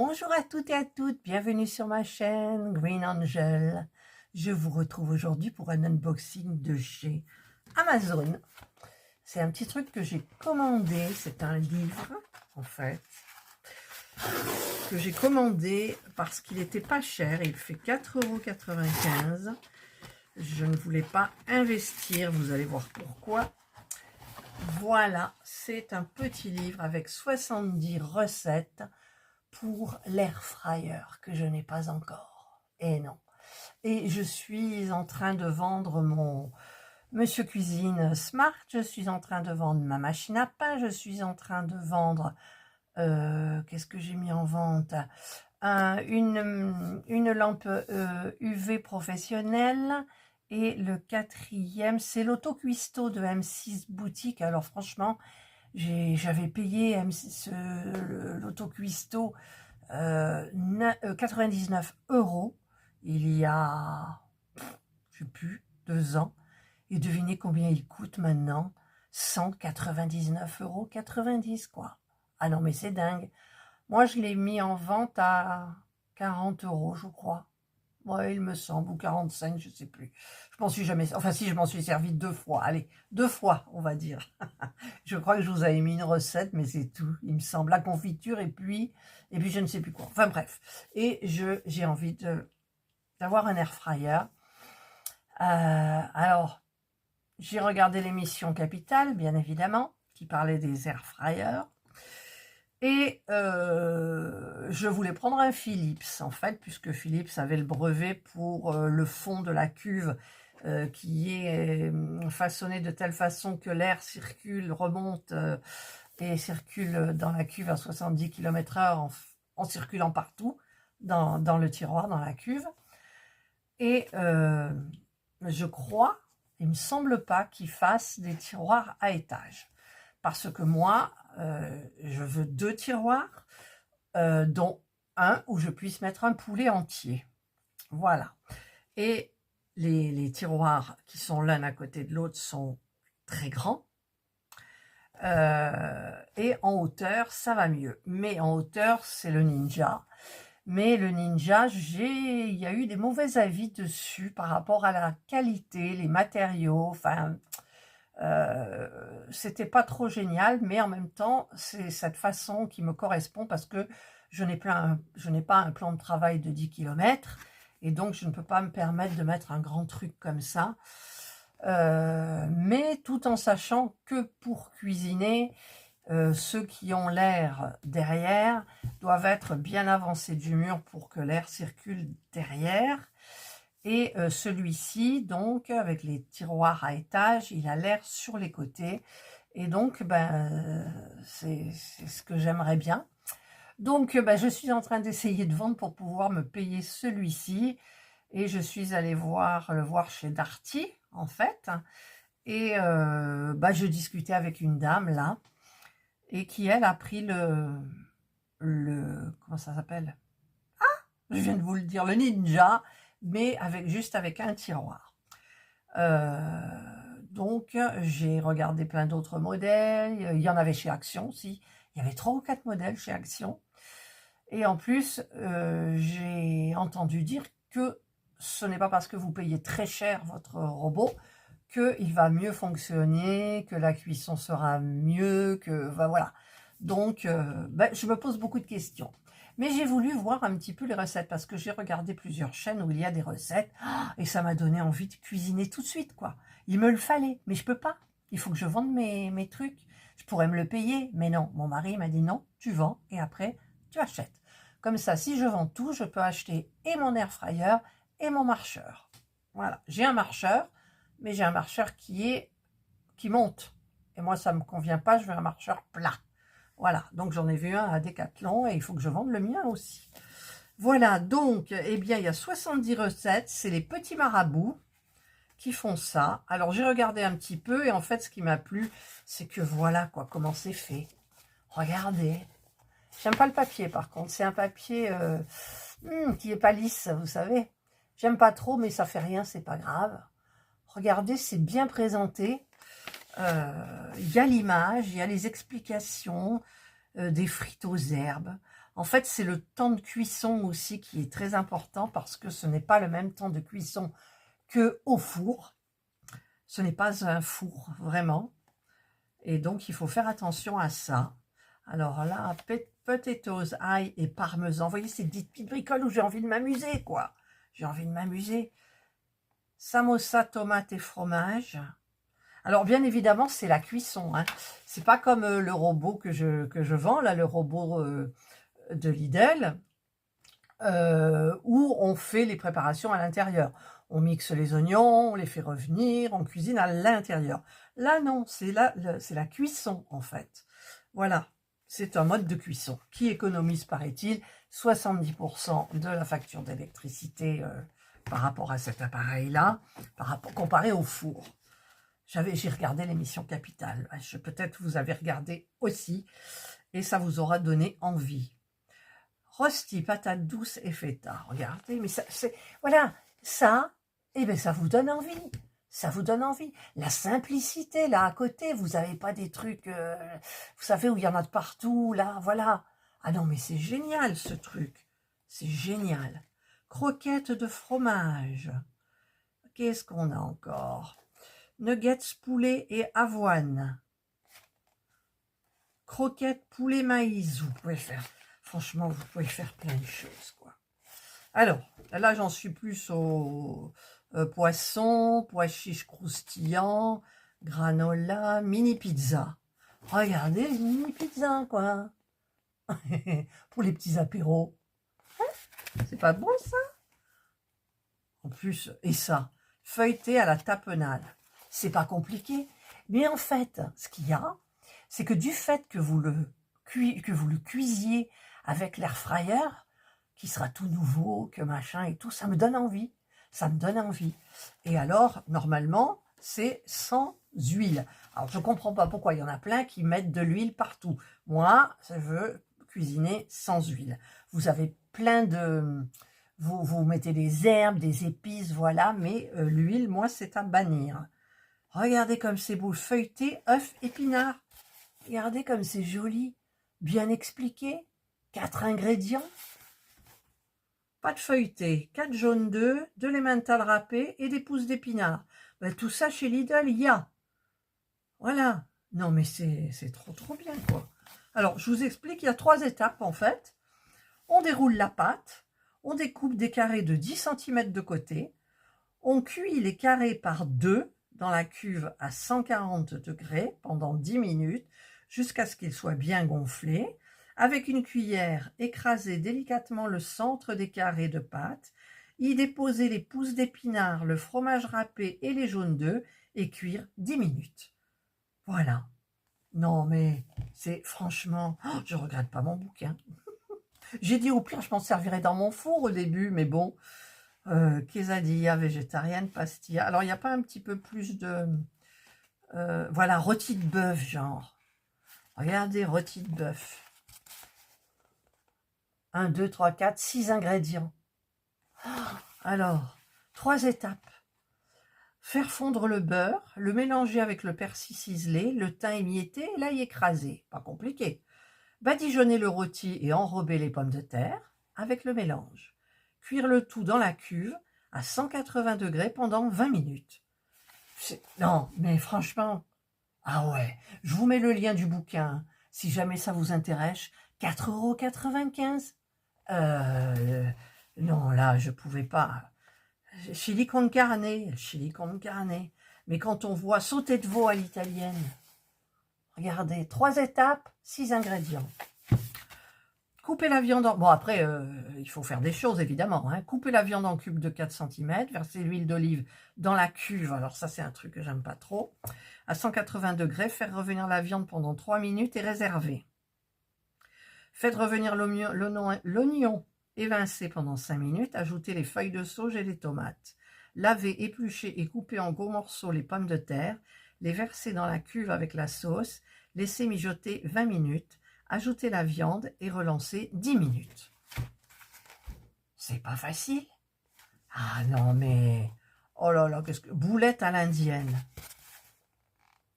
Bonjour à toutes et à toutes, bienvenue sur ma chaîne Green Angel. Je vous retrouve aujourd'hui pour un unboxing de chez Amazon. C'est un petit truc que j'ai commandé, c'est un livre en fait, que j'ai commandé parce qu'il n'était pas cher, il fait 4,95 €. Je ne voulais pas investir, vous allez voir pourquoi. Voilà, c'est un petit livre avec 70 recettes pour l'air fryer que je n'ai pas encore. Et non. Et je suis en train de vendre mon Monsieur Cuisine Smart, je suis en train de vendre ma machine à pain, je suis en train de vendre, qu'est-ce que j'ai mis en vente? Une lampe UV professionnelle. Et le quatrième, c'est l'auto-cuistot de M6 Boutique. Alors franchement, j'avais payé l'auto-cuistot 99 € il y a, je sais plus, 2 ans. Et devinez combien il coûte maintenant? 199,90 € quoi. Ah non mais c'est dingue. Moi je l'ai mis en vente à 40 € je crois. Ouais, il me semble, ou 45, je sais plus. Je m'en suis jamais... Enfin si, je m'en suis servi 2 fois. Allez, 2 fois, on va dire. Je crois que je vous avais mis une recette, mais c'est tout. Il me semble, la confiture, et puis je ne sais plus quoi. Enfin bref. Et j'ai envie d'avoir un air fryer. Alors, j'ai regardé l'émission Capital, bien évidemment, qui parlait des air fryers. Et je voulais prendre un Philips, en fait, puisque Philips avait le brevet pour le fond de la cuve qui est façonné de telle façon que l'air circule, remonte et circule dans la cuve à 70 km/h en circulant partout, dans le tiroir, dans la cuve. Et je crois, il me semble pas qu'ils fassent des tiroirs à étage. Parce que moi, je veux 2 tiroirs, dont un où je puisse mettre un poulet entier. Voilà. Et les tiroirs qui sont l'un à côté de l'autre sont très grands. Et en hauteur, ça va mieux. Mais en hauteur, c'est le Ninja. Mais le Ninja, il y a eu des mauvais avis dessus par rapport à la qualité, les matériaux, enfin... c'était pas trop génial, mais en même temps, c'est cette façon qui me correspond parce que je n'ai pas un plan de travail de 10 km et donc je ne peux pas me permettre de mettre un grand truc comme ça. Mais tout en sachant que pour cuisiner, ceux qui ont l'air derrière doivent être bien avancés du mur pour que l'air circule derrière. Et celui-ci, donc, avec les tiroirs à étage, il a l'air sur les côtés. Et donc, c'est ce que j'aimerais bien. Donc, je suis en train d'essayer de vendre pour pouvoir me payer celui-ci. Et je suis allée le voir chez Darty, en fait. Et je discutais avec une dame, là, et qui, elle, a pris comment ça s'appelle? Je viens de vous le dire, le Ninja, mais juste avec un tiroir. Donc, j'ai regardé plein d'autres modèles. Il y en avait chez Action aussi. Il y avait 3 ou 4 modèles chez Action. Et en plus, j'ai entendu dire que ce n'est pas parce que vous payez très cher votre robot qu'il va mieux fonctionner, que la cuisson sera mieux, que voilà. Donc, je me pose beaucoup de questions. Mais j'ai voulu voir un petit peu les recettes parce que j'ai regardé plusieurs chaînes où il y a des recettes et ça m'a donné envie de cuisiner tout de suite, quoi. Il me le fallait, mais je peux pas. Il faut que je vende mes trucs. Je pourrais me le payer, mais non. Mon mari m'a dit non, tu vends et après, tu achètes. Comme ça, si je vends tout, je peux acheter et mon air fryer et mon marcheur. Voilà, j'ai un marcheur, mais j'ai un marcheur qui monte. Et moi, ça ne me convient pas, je veux un marcheur plat. Voilà, donc j'en ai vu un à Decathlon et il faut que je vende le mien aussi. Voilà, donc, eh bien, il y a 70 recettes, c'est les petits marabouts qui font ça. Alors, j'ai regardé un petit peu et en fait, ce qui m'a plu, c'est que voilà, quoi, comment c'est fait. Regardez. J'aime pas le papier, par contre. C'est un papier qui est pas lisse, vous savez. J'aime pas trop, mais ça fait rien, c'est pas grave. Regardez, c'est bien présenté. Il y a l'image, il y a les explications des frites aux herbes. En fait, c'est le temps de cuisson aussi qui est très important parce que ce n'est pas le même temps de cuisson qu'au four. Ce n'est pas un four, vraiment. Et donc, il faut faire attention à ça. Alors là, potatoes, ail et parmesan. Vous voyez, c'est des petites bricoles où j'ai envie de m'amuser, quoi. J'ai envie de m'amuser. Samosa, tomate et fromage. Alors, bien évidemment, c'est la cuisson. Hein. C'est pas comme le robot que je vends, là, le robot de Lidl, où on fait les préparations à l'intérieur. On mixe les oignons, on les fait revenir, on cuisine à l'intérieur. Là, non, c'est la cuisson, en fait. Voilà, c'est un mode de cuisson qui économise, paraît-il, 70% de la facture d'électricité par rapport à cet appareil-là, comparé au four. J'ai regardé l'émission Capital. Peut-être vous avez regardé aussi, et ça vous aura donné envie. Rosti, patates douces et feta. Regardez, mais ça, voilà, ça, eh bien, ça vous donne envie. Ça vous donne envie. La simplicité, là, à côté, vous n'avez pas des trucs, vous savez, où il y en a de partout, là, voilà. Ah non, mais c'est génial, ce truc. C'est génial. Croquettes de fromage. Qu'est-ce qu'on a encore? Nuggets, poulet et avoine. Croquettes, poulet, maïs. Vous pouvez faire, franchement, vous pouvez faire plein de choses, quoi. Alors, là, j'en suis plus au poisson, pois chiches croustillants, granola, mini pizza. Regardez, les mini pizza, quoi. Pour les petits apéros. C'est pas bon, ça? En plus, et ça, feuilleté à la tapenade. C'est pas compliqué. Mais en fait, ce qu'il y a, c'est que du fait que vous le cuisiez avec l'air fryer, qui sera tout nouveau, que machin et tout, ça me donne envie. Ça me donne envie. Et alors, normalement, c'est sans huile. Alors, je ne comprends pas pourquoi il y en a plein qui mettent de l'huile partout. Moi, je veux cuisiner sans huile. Vous avez plein de... Vous mettez des herbes, des épices, voilà, mais l'huile, moi, c'est à bannir. Regardez comme c'est beau, feuilleté, œuf, épinards. Regardez comme c'est joli, bien expliqué. 4 ingrédients. Pas de feuilleté, 4 jaunes d'œufs, de l'emmental râpé et des pousses d'épinards. Ben, tout ça chez Lidl, il y a. Voilà. Non, mais c'est trop bien, quoi. Alors, je vous explique, il y a 3 étapes, en fait. On déroule la pâte, on découpe des carrés de 10 cm de côté, on cuit les carrés par 2 dans la cuve à 140 degrés pendant 10 minutes, jusqu'à ce qu'ils soient bien gonflés. Avec une cuillère, écraser délicatement le centre des carrés de pâte, y déposer les pousses d'épinards, le fromage râpé et les jaunes d'œufs et cuire 10 minutes. Voilà. Non mais c'est franchement, je regrette pas mon bouquin. J'ai dit au pire je m'en servirais dans mon four au début, mais bon. Quesadilla végétarienne, pastilla. Alors il n'y a pas un petit peu plus de... voilà, rôti de bœuf genre. Regardez, rôti de bœuf. 1, 2, 3, 4, 6 ingrédients. Alors, 3 étapes. Faire fondre le beurre, le mélanger avec le persil ciselé, le thym émietté et l'ail écrasé. Pas compliqué. Badigeonner le rôti et enrober les pommes de terre avec le mélange. Cuire le tout dans la cuve à 180 degrés pendant 20 minutes. Non, mais franchement, ah ouais, je vous mets le lien du bouquin, si jamais ça vous intéresse, 4,95 €. Non, là, je pouvais pas. Chili con carne, chili con carne. Mais quand on voit sauter de veau à l'italienne, regardez, 3 étapes, 6 ingrédients. Couper la viande en... Bon, après, il faut faire des choses, évidemment. Hein. Couper la viande en cubes de 4 cm, verser l'huile d'olive dans la cuve. Alors ça, c'est un truc que j'aime pas trop. À 180 degrés, faire revenir la viande pendant 3 minutes et réserver. Faites revenir l'oignon évincé pendant 5 minutes. Ajoutez les feuilles de sauge et les tomates. Lavez, épluchez et coupez en gros morceaux les pommes de terre. Les verser dans la cuve avec la sauce. Laissez mijoter 20 minutes. Ajoutez la viande et relancez 10 minutes. C'est pas facile. Ah non mais... Oh là là, qu'est-ce que... Boulettes à l'indienne.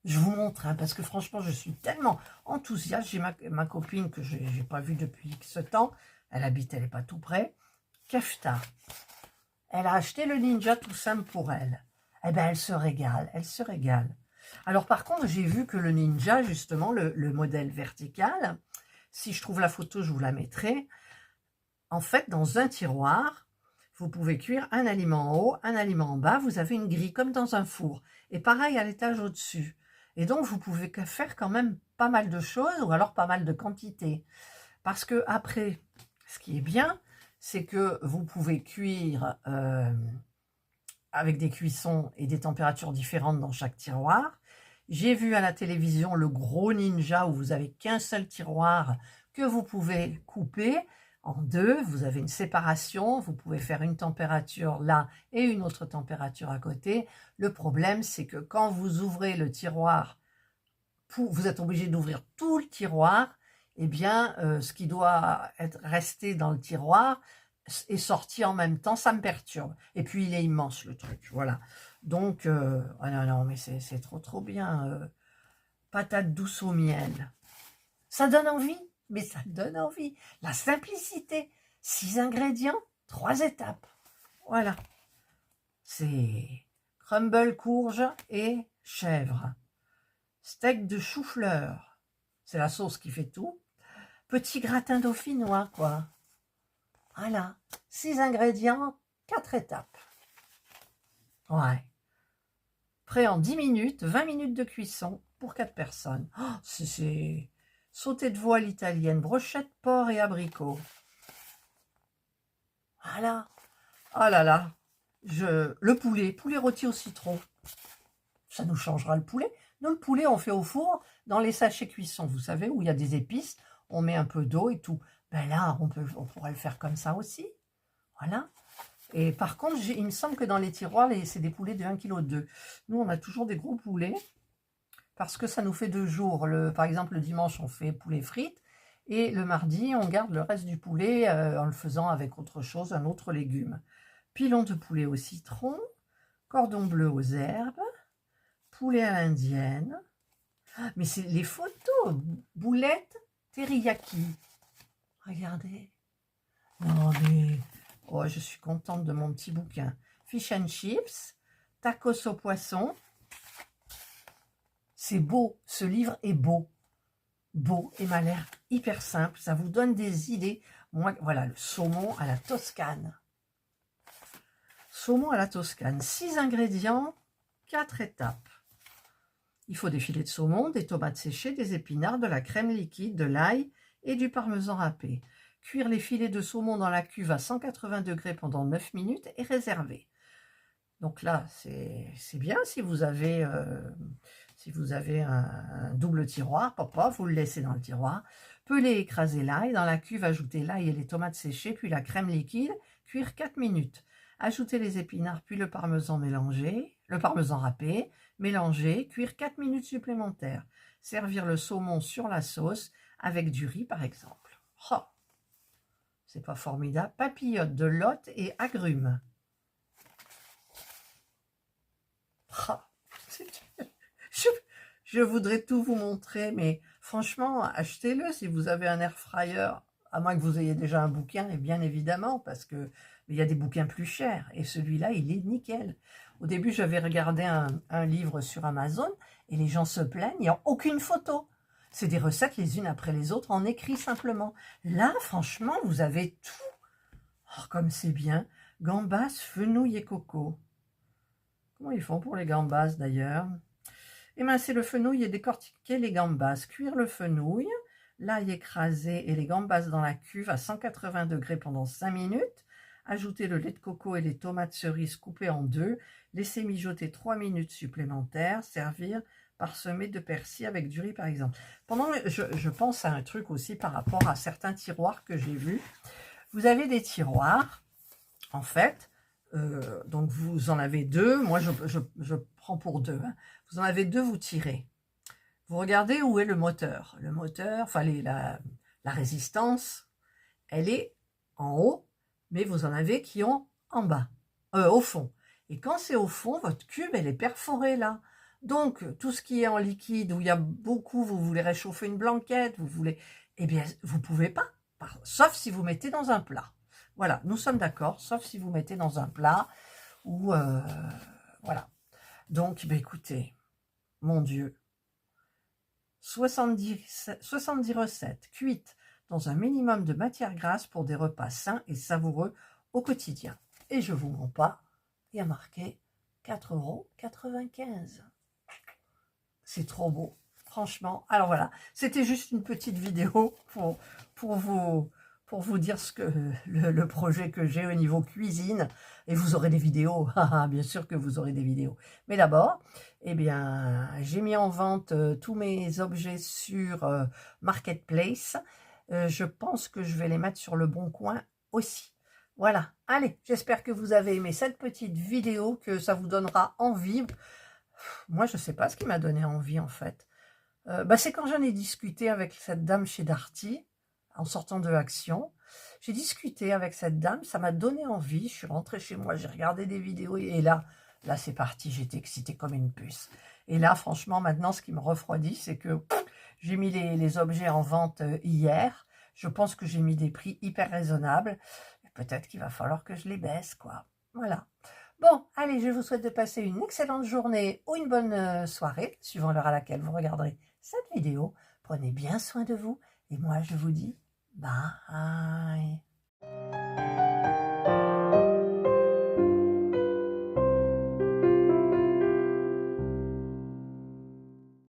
Je vous montre, hein, parce que franchement, je suis tellement enthousiaste. J'ai ma copine que je n'ai pas vue depuis ce temps. Elle n'est pas tout près. Kefta. Elle a acheté le Ninja tout simple pour elle. Eh bien, elle se régale, elle se régale. Alors, par contre, j'ai vu que le Ninja, justement, le modèle vertical, si je trouve la photo, je vous la mettrai. En fait, dans un tiroir, vous pouvez cuire un aliment en haut, un aliment en bas. Vous avez une grille comme dans un four. Et pareil à l'étage au-dessus. Et donc, vous pouvez faire quand même pas mal de choses ou alors pas mal de quantités. Parce que après, ce qui est bien, c'est que vous pouvez cuire avec des cuissons et des températures différentes dans chaque tiroir. J'ai vu à la télévision le gros Ninja où vous avez qu'un seul tiroir que vous pouvez couper en deux. Vous avez une séparation, vous pouvez faire une température là et une autre température à côté. Le problème, c'est que quand vous ouvrez le tiroir, vous êtes obligé d'ouvrir tout le tiroir. Eh bien, ce qui doit être resté dans le tiroir est sorti en même temps, ça me perturbe. Et puis, il est immense, le truc, voilà. Donc, oh non, non, mais c'est trop bien. Patates douces au miel. Ça donne envie, mais ça donne envie. La simplicité. 6 ingrédients, 3 étapes. Voilà. C'est crumble courge et chèvre. Steak de chou-fleur. C'est la sauce qui fait tout. Petit gratin dauphinois, quoi. Voilà. 6 ingrédients, 4 étapes. Ouais. Prêt en 10 minutes, 20 minutes de cuisson pour 4 personnes. Oh, c'est sauté de veau à l'italienne, brochette, porc et abricot. Voilà. Oh là là. Le poulet rôti au citron. Ça nous changera le poulet. Nous, le poulet, on fait au four dans les sachets cuisson, vous savez, où il y a des épices. On met un peu d'eau et tout. Ben là, on pourrait le faire comme ça aussi. Voilà. Et par contre, il me semble que dans les tiroirs, c'est des poulets de 1,2 kg. Nous, on a toujours des gros poulets parce que ça nous fait 2 jours. Par exemple, le dimanche, on fait poulet frites et le mardi, on garde le reste du poulet en le faisant avec autre chose, un autre légume. Pilon de poulet au citron, cordon bleu aux herbes, poulet à l'indienne. Mais c'est les photos, boulettes teriyaki. Regardez. Non mais... Oh, je suis contente de mon petit bouquin. Fish and chips, tacos au poisson. C'est beau, ce livre est beau. Beau et m'a l'air hyper simple. Ça vous donne des idées. Moi, voilà, le saumon à la Toscane. Saumon à la Toscane. 6 ingrédients, 4 étapes. Il faut des filets de saumon, des tomates séchées, des épinards, de la crème liquide, de l'ail et du parmesan râpé. Cuire les filets de saumon dans la cuve à 180 degrés pendant 9 minutes et réserver. Donc là, c'est bien si vous avez, un double tiroir, papa, vous le laissez dans le tiroir. Pelez et écraser l'ail. Dans la cuve, ajoutez l'ail et les tomates séchées, puis la crème liquide. Cuire 4 minutes. Ajoutez les épinards, puis le parmesan râpé. Mélanger, cuire 4 minutes supplémentaires. Servir le saumon sur la sauce avec du riz, par exemple. Oh, c'est pas formidable. Papillotes de lotte et agrumes. Oh, je voudrais tout vous montrer, mais franchement, achetez-le si vous avez un air fryer, à moins que vous ayez déjà un bouquin, et bien évidemment, parce que il y a des bouquins plus chers, et celui-là, il est nickel. Au début, j'avais regardé un livre sur Amazon, et les gens se plaignent, il n'y a aucune photo. C'est des recettes les unes après les autres, en écrit simplement. Là, franchement, vous avez tout. Oh, comme c'est bien. Gambas, fenouil et coco. Comment ils font pour les gambas, d'ailleurs? Émincer le fenouil et décortiquer les gambas. Cuire le fenouil, l'ail écrasé et les gambas dans la cuve à 180 degrés pendant 5 minutes. Ajouter le lait de coco et les tomates cerises coupées en deux. Laisser mijoter 3 minutes supplémentaires. Servir parsemé de persil avec du riz, par exemple. Je pense à un truc aussi par rapport à certains tiroirs que j'ai vus. Vous avez des tiroirs, en fait, donc vous en avez 2. Moi, je prends pour 2. Hein. Vous en avez 2, vous tirez. Vous regardez où est le moteur. Le moteur, enfin la résistance, elle est en haut, mais vous en avez qui ont en bas, au fond. Et quand c'est au fond, votre cube, elle est perforée là. Donc, tout ce qui est en liquide, où il y a beaucoup, vous voulez réchauffer une blanquette, vous voulez, eh bien, vous pouvez pas, sauf si vous mettez dans un plat. Voilà, nous sommes d'accord, sauf si vous mettez dans un plat, ou, voilà. Donc, ben, écoutez, mon Dieu, 70 recettes cuites dans un minimum de matière grasse pour des repas sains et savoureux au quotidien. Et je vous mens pas, il y a marqué 4,95 €. C'est trop beau, franchement. Alors voilà, c'était juste une petite vidéo pour vous dire ce que le projet que j'ai au niveau cuisine. Et vous aurez des vidéos, bien sûr que vous aurez des vidéos. Mais d'abord, eh bien, j'ai mis en vente tous mes objets sur Marketplace. Je pense que je vais les mettre sur le Bon Coin aussi. Voilà, allez, j'espère que vous avez aimé cette petite vidéo, que ça vous donnera envie. Moi, je ne sais pas ce qui m'a donné envie, en fait. C'est quand j'en ai discuté avec cette dame chez Darty, en sortant de Action. J'ai discuté avec cette dame, ça m'a donné envie. Je suis rentrée chez moi, j'ai regardé des vidéos et là c'est parti. J'étais excitée comme une puce. Et là, franchement, maintenant, ce qui me refroidit, c'est que j'ai mis les objets en vente hier. Je pense que j'ai mis des prix hyper raisonnables. Peut-être qu'il va falloir que je les baisse, quoi. Voilà. Bon, allez, je vous souhaite de passer une excellente journée ou une bonne soirée, suivant l'heure à laquelle vous regarderez cette vidéo. Prenez bien soin de vous et moi, je vous dis bye.